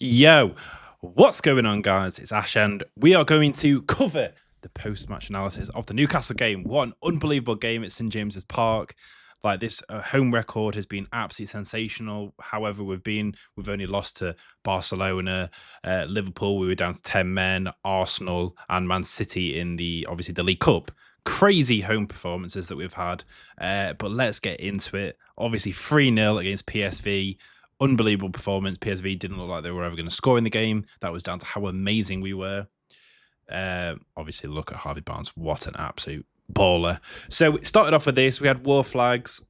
Yo, what's going on, guys? It's Ash, and we are going to cover the post-match analysis of the Newcastle game. What an unbelievable game at St James's Park. Like this home record has been absolutely sensational. However, we've only lost to Barcelona, Liverpool. We were down to 10 men, Arsenal, and Man City in the League Cup. Crazy home performances that we've had. But let's get into it. Obviously, 3-0 against PSV. Unbelievable performance. PSV didn't look like they were ever going to score in the game. That was down to how amazing we were. Obviously, look at Harvey Barnes. What an absolute baller. So it started off with this. We had War Flags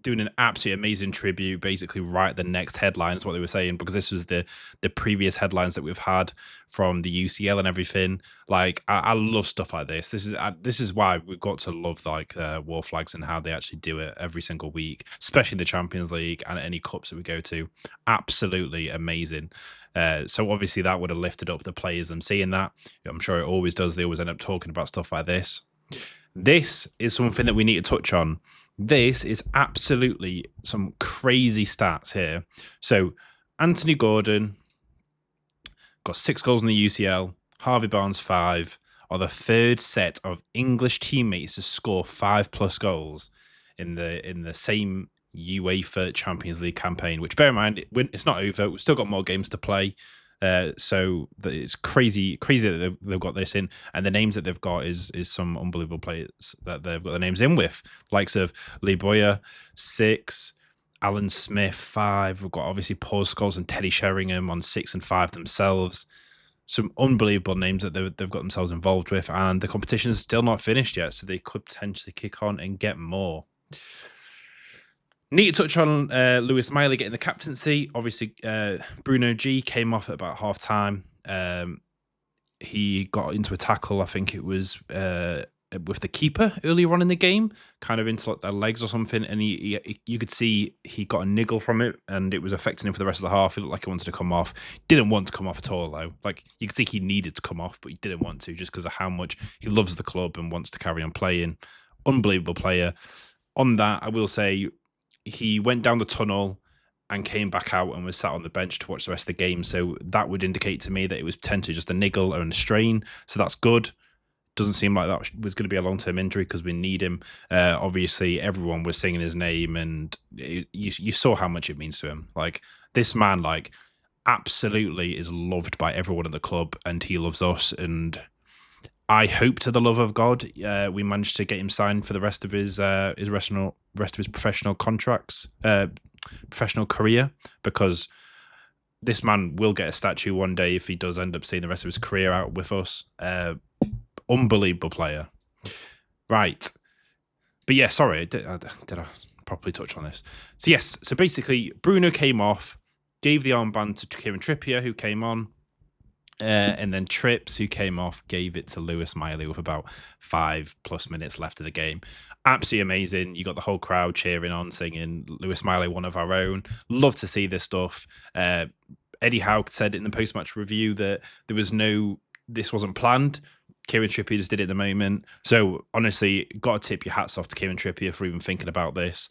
doing an absolutely amazing tribute, basically right at the next headline is what they were saying, because this was the previous headlines that we've had from the UCL and everything. Like, I love stuff like this. This is why we've got to love like War Flags and how they actually do it every single week, especially the Champions League and any cups that we go to. Absolutely amazing. So obviously that would have lifted up the players. Them seeing that, I'm sure it always does. They always end up talking about stuff like this. This is something that we need to touch on. This is absolutely some crazy stats here. So Anthony Gordon got 6 goals in the UCL. Harvey Barnes 5 are the third set of English teammates to score 5+ goals in the same UEFA Champions League campaign. Which, bear in mind, it's not over. We've still got more games to play. So it's crazy that they've got this in, and the names that they've got is some unbelievable players that they've got the names in with, likes of Lee Boyer 6, Alan Smith 5. We've got obviously Paul Scholes and Teddy Sheringham on 6 and 5 themselves. Some unbelievable names that they've got themselves involved with, and the competition is still not finished yet, so they could potentially kick on and get more. Need to touch on Lewis Miley getting the captaincy. Obviously, Bruno G came off at about half time. He got into a tackle, I think it was with the keeper earlier on in the game, kind of into like their legs or something. And you could see he got a niggle from it, and it was affecting him for the rest of the half. It looked like he wanted to come off. Didn't want to come off at all, though. Like, you could see he needed to come off, but he didn't want to just because of how much he loves the club and wants to carry on playing. Unbelievable player. On that, I will say, he went down the tunnel and came back out and was sat on the bench to watch the rest of the game. So that would indicate to me that it was potentially just a niggle or a strain. So that's good. Doesn't seem like that was going to be a long-term injury because we need him. Obviously, everyone was singing his name, and you saw how much it means to him. Like, this man, like, absolutely is loved by everyone at the club, and he loves us. And I hope, to the love of God, we managed to get him signed for the rest of his professional contracts, professional career, because this man will get a statue one day if he does end up seeing the rest of his career out with us. Unbelievable player, right? But yeah, sorry, did I properly touch on this? So yes, so basically, Bruno came off, gave the armband to Kieran Trippier, who came on. And then Trips, who came off, gave it to Lewis Miley with about 5+ minutes left of the game. Absolutely amazing. You got the whole crowd cheering on, singing Lewis Miley, one of our own. Love to see this stuff. Eddie Howe said in the post-match review that this wasn't planned. Kieran Trippier just did it at the moment. So honestly, got to tip your hats off to Kieran Trippier for even thinking about this.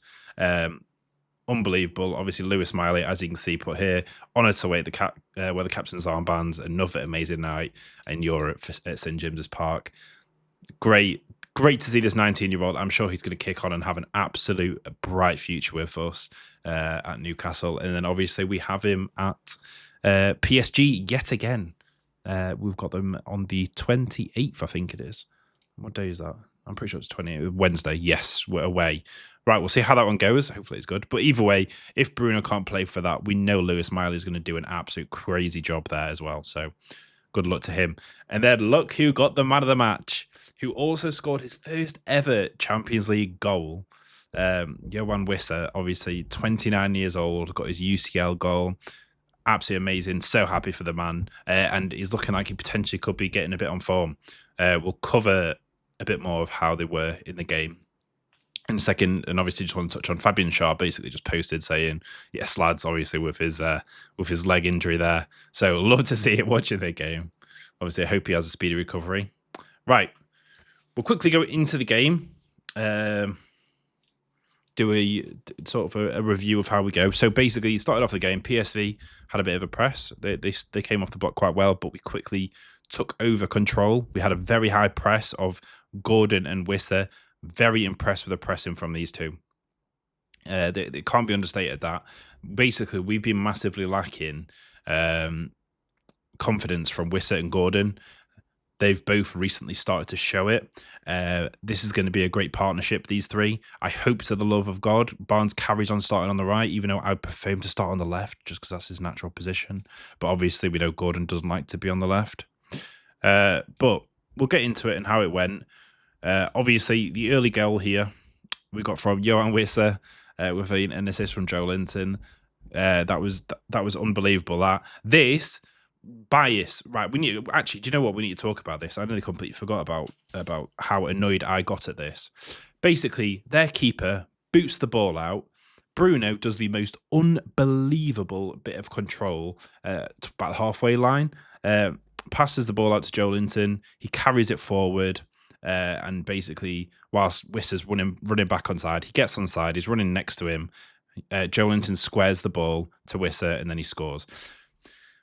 Unbelievable. Obviously, Lewis Miley, as you can see, put here, honoured to wear the captain's armbands. Another amazing night in Europe at St James's Park. Great to see this 19-year-old. I'm sure he's going to kick on and have an absolute bright future with us at Newcastle. And then obviously we have him at PSG yet again. We've got them on the 28th, I think it is. What day is that? I'm pretty sure it's 28th. Wednesday. Yes, we're away. Right, we'll see how that one goes. Hopefully it's good. But either way, if Bruno can't play for that, we know Lewis Miley is going to do an absolute crazy job there as well. So good luck to him. And then look who got the man of the match, who also scored his first ever Champions League goal. Johan Wissa, obviously 29 years old, got his UCL goal. Absolutely amazing. So happy for the man. And he's looking like he potentially could be getting a bit on form. We'll cover a bit more of how they were in the game in a second. And obviously just want to touch on Fabian Schär basically just posted saying, yes, lads, obviously with his leg injury there. So love to see it watching the game. Obviously, I hope he has a speedy recovery. Right. We'll quickly go into the game. Did do a sort of a review of how we go. So basically, started off the game. PSV had a bit of a press. They came off the block quite well, but we quickly took over control. We had a very high press of Gordon and Wissa. Very impressed with the pressing from these two. They can't be understated that basically we've been massively lacking confidence from Wissa and Gordon. They've both recently started to show it. This is going to be a great partnership, these three. I hope, to the love of God, Barnes carries on starting on the right, even though I prefer him to start on the left, just because that's his natural position. But obviously, we know Gordon doesn't like to be on the left. But we'll get into it and how it went. Obviously, the early goal here we got from Johan Wissa with an assist from Joe Linton. That was unbelievable. This bias, right? We need actually. Do you know what? We need to talk about this. I nearly completely forgot about how annoyed I got at this. Basically, their keeper boots the ball out. Bruno does the most unbelievable bit of control to about the halfway line. Passes the ball out to Joe Linton. He carries it forward. And basically, whilst Wissa's running back on side, he gets on side. He's running next to him. Joe Linton squares the ball to Wissa, and then he scores.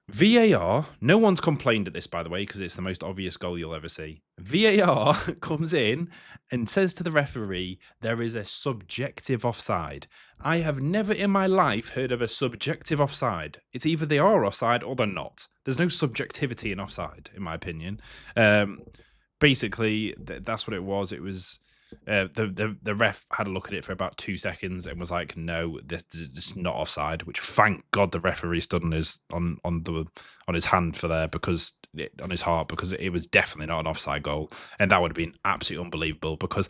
VAR, no one's complained at this, by the way, because it's the most obvious goal you'll ever see. VAR comes in and says to the referee, there is a subjective offside. I have never in my life heard of a subjective offside. It's either they are offside or they're not. There's no subjectivity in offside, in my opinion. Basically, that's what it was. It was the ref had a look at it for about 2 seconds and was like, "No, this is not offside." Which, thank God, the referee stood on his hand for there on his heart, because it was definitely not an offside goal, and that would have been absolutely unbelievable. Because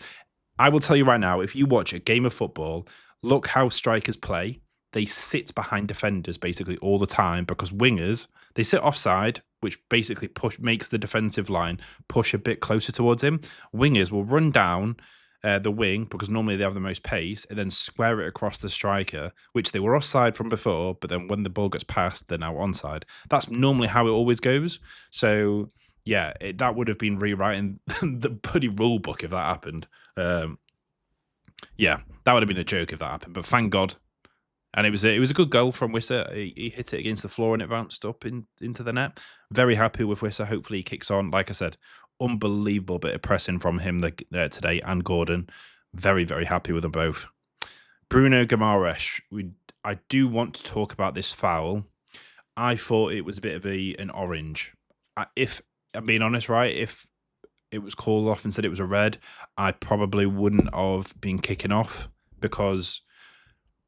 I will tell you right now, if you watch a game of football, look how strikers play. They sit behind defenders basically all the time, because wingers, they sit offside, which basically makes the defensive line push a bit closer towards him. Wingers will run down the wing, because normally they have the most pace, and then square it across the striker, which they were offside from before, but then when the ball gets passed, they're now onside. That's normally how it always goes. So, yeah, that would have been rewriting the bloody rule book if that happened. Yeah, that would have been a joke if that happened, but thank God. And it was a good goal from Wissa. He hit it against the floor and it bounced up into the net. Very happy with Wissa. Hopefully he kicks on. Like I said, unbelievable bit of pressing from him today, and Gordon. Very, very happy with them both. Bruno Guimaraes. I do want to talk about this foul. I thought it was a bit of an orange. If I'm being honest, right, if it was called off and said it was a red, I probably wouldn't have been kicking off, because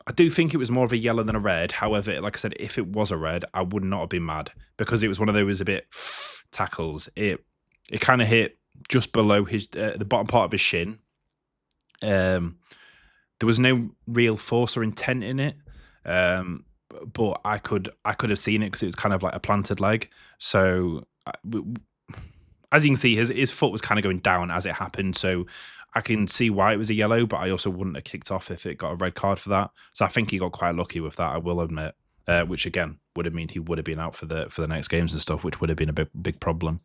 I do think it was more of a yellow than a red. However, like I said, if it was a red, I would not have been mad, because it was one of those a bit tackles. It kind of hit just below the bottom part of his shin. There was no real force or intent in it, but I could have seen it because it was kind of like a planted leg. So as you can see, his foot was kind of going down as it happened. So I can see why it was a yellow, but I also wouldn't have kicked off if it got a red card for that. So I think he got quite lucky with that, I will admit, which again would have meant he would have been out for the next games and stuff, which would have been a big problem.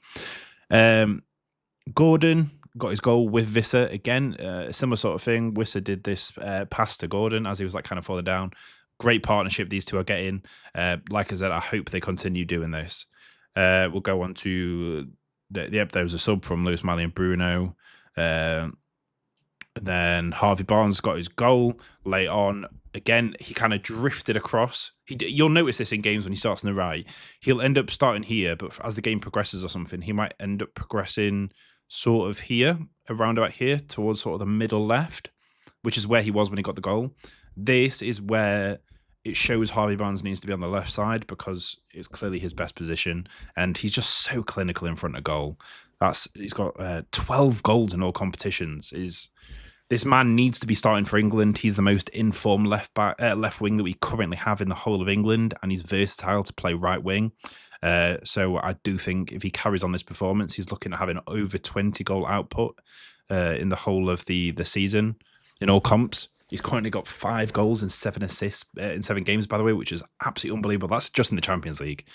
Gordon got his goal with Wissa again, a similar sort of thing. Wissa did this pass to Gordon as he was like kind of falling down. Great partnership these two are getting. Like I said, I hope they continue doing this. We'll go on to there was a sub from Lewis Malley and Bruno. Then Harvey Barnes got his goal late on. Again, he kind of drifted across. You'll notice this in games when he starts on the right. He'll end up starting here, but as the game progresses or something, he might end up progressing sort of here, around about here, towards sort of the middle left, which is where he was when he got the goal. This is where it shows Harvey Barnes needs to be on the left side, because it's clearly his best position, and he's just so clinical in front of goal. He's got 12 goals in all competitions. This man needs to be starting for England. He's the most informed left wing that we currently have in the whole of England, and he's versatile to play right wing. So I do think if he carries on this performance, he's looking at having over 20 goal output in the whole of the season in all comps. He's currently got 5 goals and 7 assists in 7 games, by the way, which is absolutely unbelievable. That's just in the Champions League.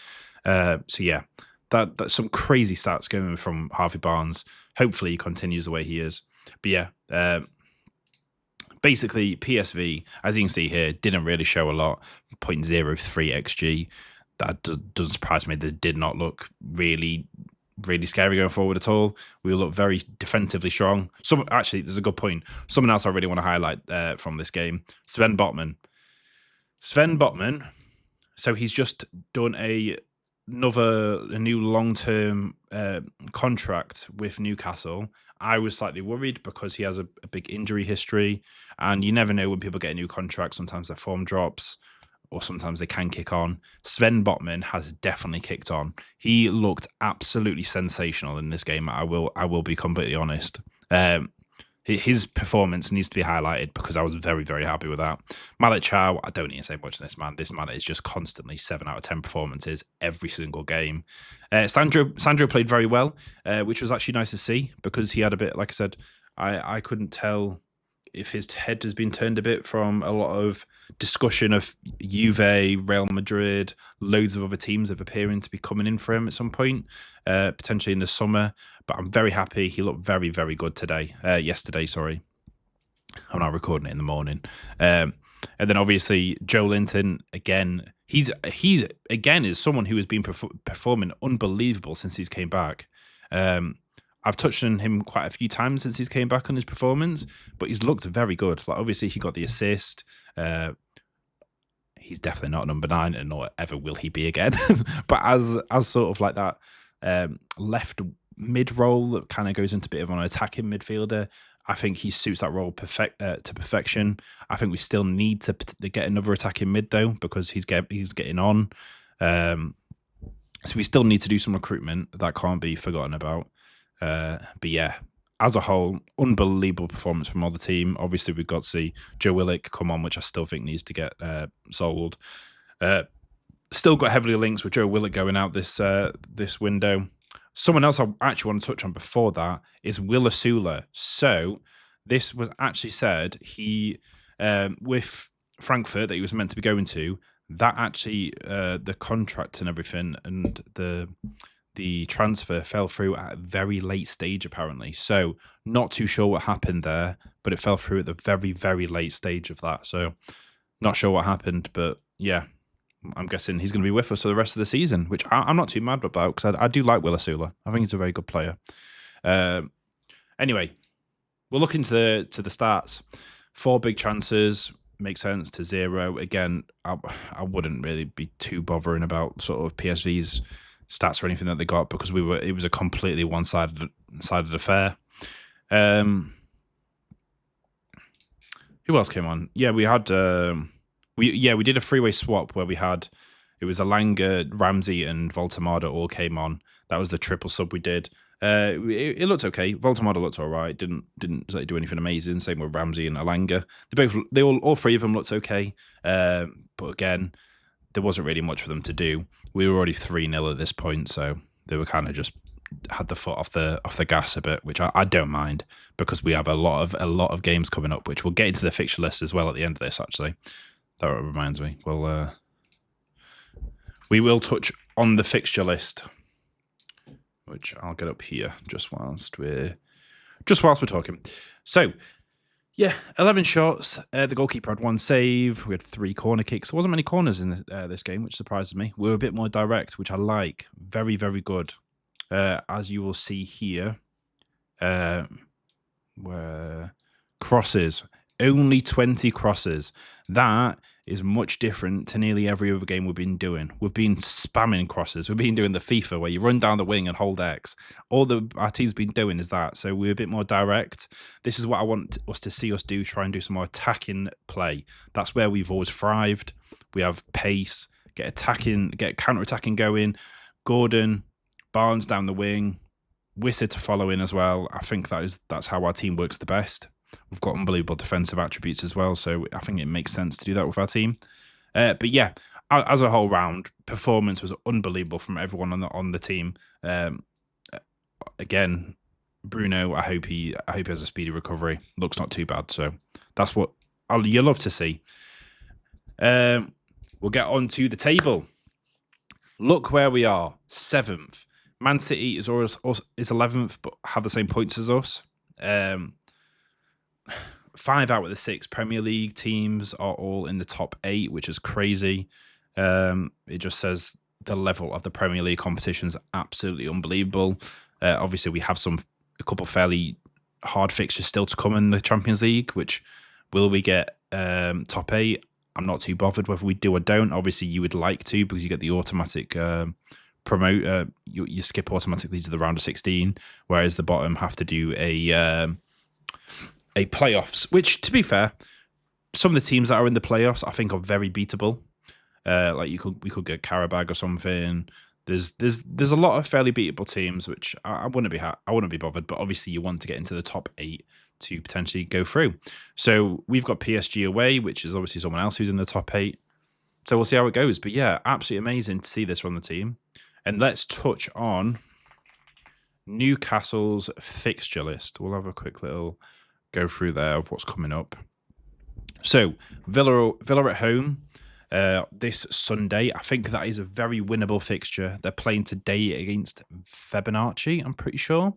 So yeah, that's some crazy stats going from Harvey Barnes. Hopefully he continues the way he is. But yeah, basically, PSV, as you can see here, didn't really show a lot. 0.03 XG. That doesn't surprise me. They did not look really scary going forward at all. We look very defensively strong. Actually, there's a good point. Someone else I really want to highlight from this game, Sven Botman. Sven Botman, so he's just done a new long-term contract with Newcastle. I was slightly worried because he has a big injury history, and you never know when people get a new contract. Sometimes their form drops, or sometimes they can kick on. Sven Botman has definitely kicked on. He looked absolutely sensational in this game. I will be completely honest. His performance needs to be highlighted because I was very, very happy with that. Malik Chow, I don't need to say much on this man. This man is just constantly 7 out of 10 performances every single game. Sandro played very well, which was actually nice to see because he had a bit, like I said, I couldn't tell if his head has been turned a bit from a lot of discussion of Juve, Real Madrid, loads of other teams have appearing to be coming in for him at some point, potentially in the summer. But I'm very happy. He looked very, very good yesterday, sorry. I'm not recording it in the morning. And then obviously Joe Linton, again, he's again is someone who has been performing unbelievable since he's came back. I've touched on him quite a few times since he's came back on his performance, but he's looked very good. Like obviously he got the assist. He's definitely not number 9, and nor ever will he be again. But as sort of like that left mid role that kind of goes into a bit of an attacking midfielder, I think he suits that role to perfection. I think we still need to get another attacking mid though, because he's getting on. So we still need to do some recruitment. That can't be forgotten about. But yeah, as a whole, unbelievable performance from all the team. Obviously, we've got to see Joe Willock come on, which I still think needs to get sold. Still got heavily links with Joe Willock going out this window. Someone else I actually want to touch on before that is Will Asula. So this was actually said he with Frankfurt that he was meant to be going to. That actually the contract and everything and the transfer fell through at a very late stage, apparently. So not too sure what happened there, but it fell through at the very, very late stage of that. So not sure what happened, but yeah, I'm guessing he's going to be with us for the rest of the season, which I'm not too mad about because I do like Will Asula. I think he's a very good player. Anyway, we'll look into the stats. 4 big chances, makes sense, to 0. Again, I wouldn't really be too bothering about sort of PSV's stats or anything that they got because it was a completely one-sided affair. Who else came on? Yeah, we had we did a 3-way swap where it was Alanga, Ramsey, and Voltemada all came on. That was the triple sub we did. It looked okay. Voltemada looked all right. Didn't do anything amazing. Same with Ramsey and Alanga. All 3 of them looked okay. But again, there wasn't really much for them to do. We were already 3-0 at this point, so they were kind of just had the foot off the gas a bit, which I don't mind because we have a lot of games coming up, which we'll get into the fixture list as well at the end of this. Actually, that reminds me. Well, we will touch on the fixture list, which I'll get up here just whilst we're talking. So. Yeah, 11 shots. The goalkeeper had 1 save. We had 3 corner kicks. There wasn't many corners in this game, which surprises me. We were a bit more direct, which I like. Very, very good. As you will see here, where crosses. Only 20 crosses. That is much different to nearly every other game we've been doing. We've been spamming crosses. We've been doing the FIFA where you run down the wing and hold X. All our team's been doing is that. So we're a bit more direct. This is what I want us to see us do. Try and do some more attacking play. That's where we've always thrived. We have pace. Get counter-attacking going. Gordon, Barnes down the wing. Wisser to follow in as well. I think that's how our team works the best. We've got unbelievable defensive attributes as well, so I think it makes sense to do that with our team. But yeah, as a whole round, performance was unbelievable from everyone on the team. Again, Bruno, I hope he has a speedy recovery. Looks not too bad, so that's what you love to see. We'll get on to the table. Look where we are, 7th. Man City is 11th, but have the same points as us. 5 out of the 6 Premier League teams are all in the top 8, which is crazy. It just says the level of the Premier League competition is absolutely unbelievable. Obviously, we have a couple fairly hard fixtures still to come in the Champions League, which will we get top 8? I'm not too bothered whether we do or don't. Obviously, you would like to because you get the automatic promote. You skip automatically to the round of 16, whereas the bottom have to do a playoffs. Which, to be fair, some of the teams that are in the playoffs, I think, are very beatable. Like we could get Karabag or something. There's a lot of fairly beatable teams, which I wouldn't be bothered. But obviously, you want to get into the top 8 to potentially go through. So we've got PSG away, which is obviously someone else who's in the top 8. So we'll see how it goes. But yeah, absolutely amazing to see this from the team. And let's touch on Newcastle's fixture list. We'll have a quick little go through there of what's coming up. So Villa at home this Sunday. I think that is a very winnable fixture. They're playing today against Fibonacci, I'm pretty sure.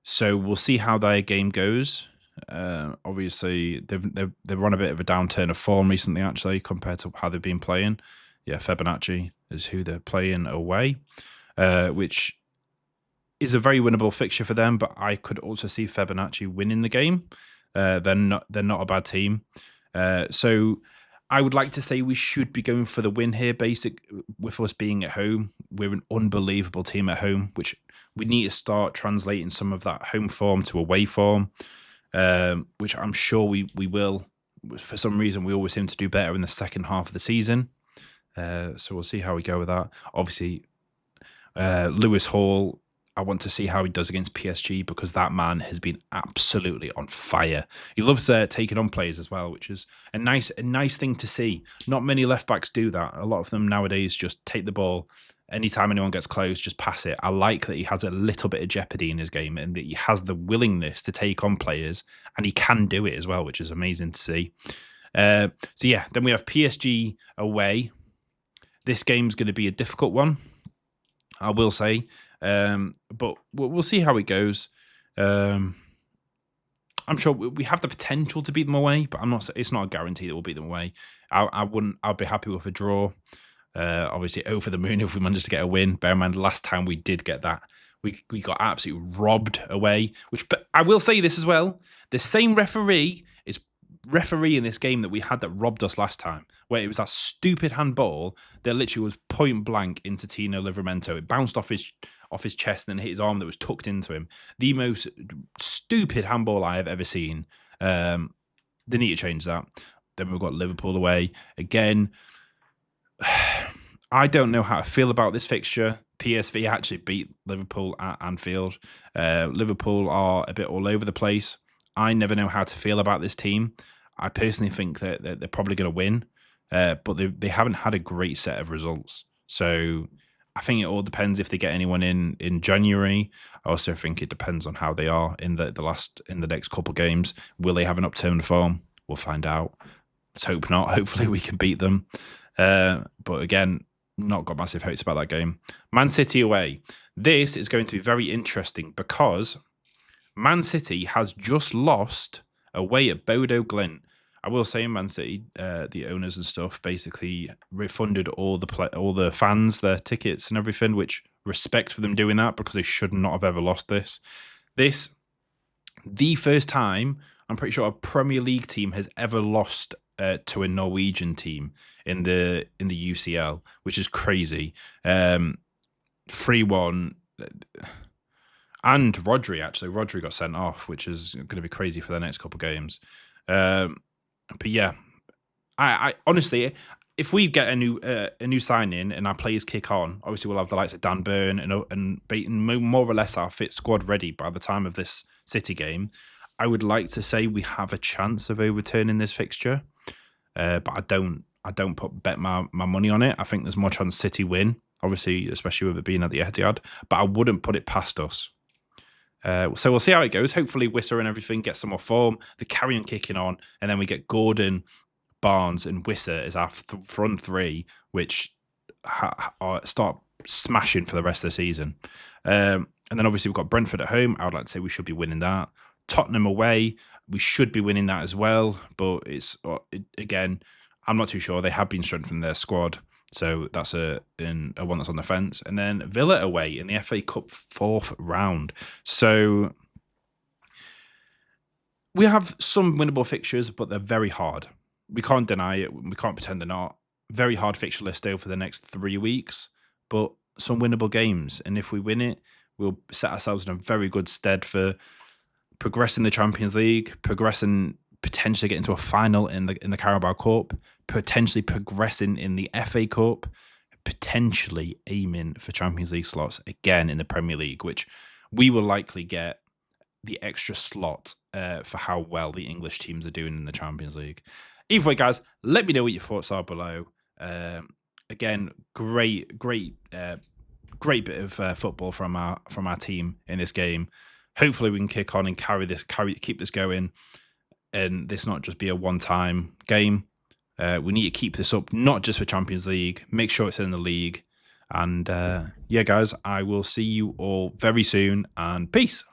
So we'll see how their game goes. Obviously, they've run a bit of a downturn of form recently, actually, compared to how they've been playing. Yeah, Fibonacci is who they're playing away, which is a very winnable fixture for them. But I could also see Fibonacci winning the game. They're not a bad team. So I would like to say we should be going for the win here. With us being at home, we're an unbelievable team at home, which we need to start translating some of that home form to away form, which I'm sure we will. For some reason, we always seem to do better in the second half of the season. So we'll see how we go with that. Obviously, Lewis Hall, I want to see how he does against PSG because that man has been absolutely on fire. He loves taking on players as well, which is a nice thing to see. Not many left backs do that. A lot of them nowadays just take the ball. Anytime anyone gets close, just pass it. I like that he has a little bit of jeopardy in his game and that he has the willingness to take on players and he can do it as well, which is amazing to see. So yeah, then we have PSG away. This game's going to be a difficult one, I will say. But we'll see how it goes. I'm sure we have the potential to beat them away, but it's not a guarantee that we'll beat them away. I'd be happy with a draw. Obviously over the moon if we manage to get a win. Bear in mind, last time we did get that, we got absolutely robbed away. But I will say this as well: the same referee is refereeing this game that we had that robbed us last time, where it was that stupid handball that literally was point blank into Tino Livramento. It bounced off his chest and hit his arm that was tucked into him. The most stupid handball I have ever seen. They need to change that. Then we've got Liverpool away again. I don't know how to feel about this fixture. PSV actually beat Liverpool at Anfield. Liverpool are a bit all over the place. I never know how to feel about this team. I personally think that they're probably going to win, but they haven't had a great set of results. So I think it all depends if they get anyone in January. I also think it depends on how they are in the next couple games. Will they have an upturned form? We'll find out. Let's hope not. Hopefully we can beat them. But again, not got massive hopes about that game. Man City away. This is going to be very interesting because Man City has just lost away at Bodo Glimt. I will say in Man City, the owners and stuff basically refunded all the fans their tickets and everything, which respect for them doing that because they should not have ever lost this. The first time I'm pretty sure a Premier League team has ever lost to a Norwegian team in the UCL, which is crazy. 3-1. And Rodri got sent off, which is going to be crazy for the next couple of games. But yeah, I honestly, if we get a new sign in and our players kick on, obviously we'll have the likes of Dan Burn and more or less our fit squad ready by the time of this City game. I would like to say we have a chance of overturning this fixture, but I don't bet my money on it. I think there's more chance City win, obviously, especially with it being at the Etihad. But I wouldn't put it past us. So we'll see how it goes. Hopefully Wissa and everything get some more form. The carrion kicking on, and then we get Gordon, Barnes, and Wissa as our front three, which start smashing for the rest of the season. And then obviously we've got Brentford at home. I would like to say we should be winning that. Tottenham away, we should be winning that as well. But again, I'm not too sure. They have been strengthening their squad. So that's a one that's on the fence. And then Villa away in the FA Cup 4th round. So we have some winnable fixtures, but they're very hard. We can't deny it. We can't pretend they're not. Very hard fixture list over the next 3 weeks, but some winnable games. And if we win it, we'll set ourselves in a very good stead for progressing the Champions League, progressing, potentially getting to a final in the Carabao Cup, potentially progressing in the FA Cup, potentially aiming for Champions League slots again in the Premier League, which we will likely get the extra slot for how well the English teams are doing in the Champions League. Either way, guys, let me know what your thoughts are below. Again, great bit of football from our team in this game. Hopefully, we can kick on and keep this going, and this not just be a one-time game. We need to keep this up, not just for Champions League. Make sure it's in the league. And yeah, guys, I will see you all very soon, and peace.